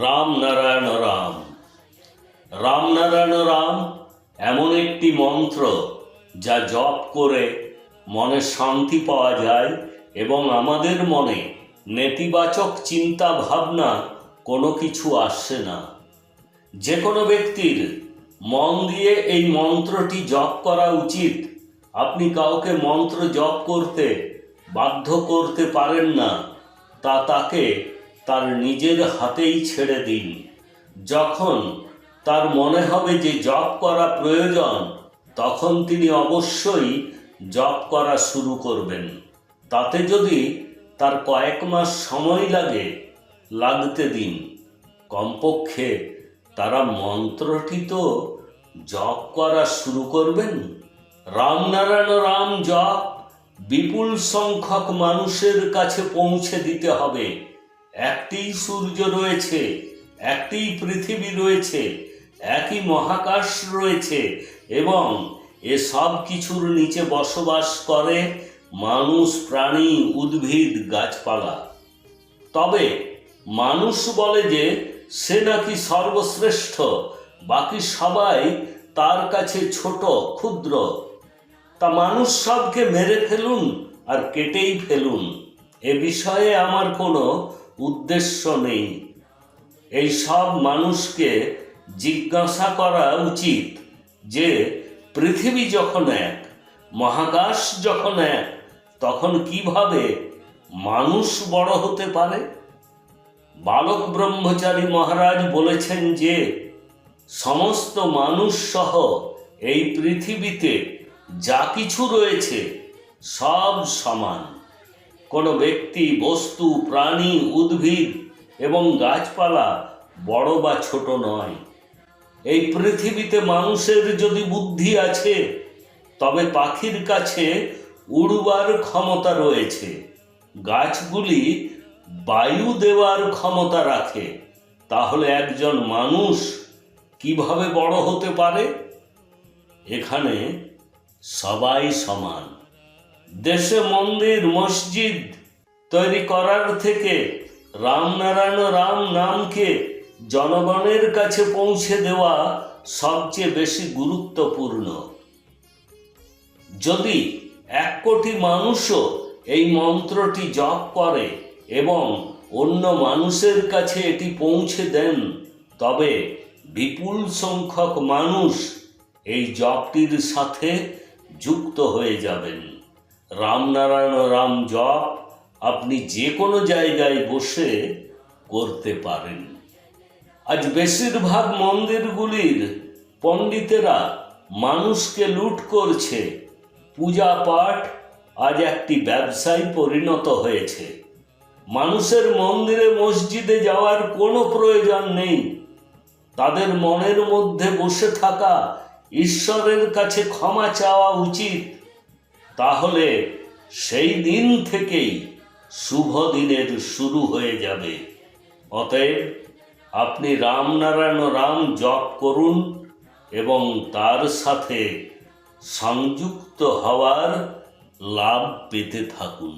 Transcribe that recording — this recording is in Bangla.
রাম নারায়ণ রাম। রাম নারায়ণ রাম এমন একটি মন্ত্র যা জপ করে মনে শান্তি পাওয়া যায় এবং আমাদের মনে নেতিবাচক চিন্তা ভাবনা কোনো কিছু আসে না। যে কোনো ব্যক্তির মন দিয়ে এই মন্ত্রটি জপ করা উচিত। আপনি কাউকে মন্ত্র জপ করতে বাধ্য করতে পারেন না, তা তাকে তার নিজের হাতেই ছেড়ে দিন। যখন তার মনে হবে যে জপ করা প্রয়োজন, তখন তিনি অবশ্যই জপ করা শুরু করবেন। তাতে যদি তার কয়েক মাস সময় লাগতে দিন। কমপক্ষে তারা মন্ত্রটি তো জপ করা শুরু করবেন। রামনারায়ণ রাম জপ বিপুল সংখ্যক মানুষের কাছে পৌঁছে দিতে হবে। একটিই সূর্য রয়েছে, একটিই পৃথিবী রয়েছে, একই মহাকাশ রয়েছে এবং এসব কিছুর নিচে বসবাস করে মানুষ, প্রাণী, উদ্ভিদ, গাছপালা। তবে মানুষ বলে যে সে নাকি সর্বশ্রেষ্ঠ, বাকি সবাই তার কাছে ছোট, ক্ষুদ্র। তা মানুষ সবকে মেরে ফেলুন আর কেটেই ফেলুন, এ বিষয়ে আমার কোনো উদ্দেশ্য নেই। এই সব মানুষকে জিজ্ঞাসা করা উচিত যে পৃথিবী যখন এক, মহাকাশ যখন এক, তখন কিভাবে মানুষ বড় হতে পারে? বালক ব্রহ্মচারী মহারাজ বলেছেন যে সমস্ত মানুষ সহ এই পৃথিবীতে যা কিছু রয়েছে সব সমান। কোনো ব্যক্তি, বস্তু, প্রাণী, উদ্ভিদ এবং গাছপালা বড় বা ছোট নয়। এই পৃথিবীতে মানুষের যদি বুদ্ধি আছে, তবে পাখির কাছে উড়বার ক্ষমতা রয়েছে। গাছগুলি বায়ু দেওয়ার ক্ষমতা রাখে। তাহলে একজন মানুষ কিভাবে বড় হতে পারে? এখানে সবাই সমান। দেশে মন্দির, মসজিদ তৈরি করার থেকে রামনারায়ণ রাম নামকে জনগণের কাছে পৌঁছে দেওয়া সবচেয়ে বেশি গুরুত্বপূর্ণ। যদি 1 কোটি মানুষও এই মন্ত্রটি জপ করে এবং অন্য মানুষের কাছে এটি পৌঁছে দেন, তবে বিপুল সংখ্যক মানুষ এই জপটির সাথে যুক্ত হয়ে যাবেন। রামনারায়ণ রাম জপ আপনি যে কোনো জায়গায় বসে করতে পারেন। আজ বেশিরভাগ মন্দিরগুলির পণ্ডিতেরা মানুষকে লুট করছে। পূজা পাঠ আজ একটি ব্যবসায় পরিণত হয়েছে। মানুষের মন্দিরে, মসজিদে যাওয়ার কোনো প্রয়োজন নেই। তাদের মনের মধ্যে বসে থাকা ঈশ্বরের কাছে ক্ষমা চাওয়া উচিত। তাহলে সেই দিন থেকেই শুভ দিনের শুরু হয়ে যাবে। অতএব আপনি রামনারায়ণ রাম জপ করুন এবং তার সাথে সংযুক্ত হওয়ার লাভ পেতে থাকুন।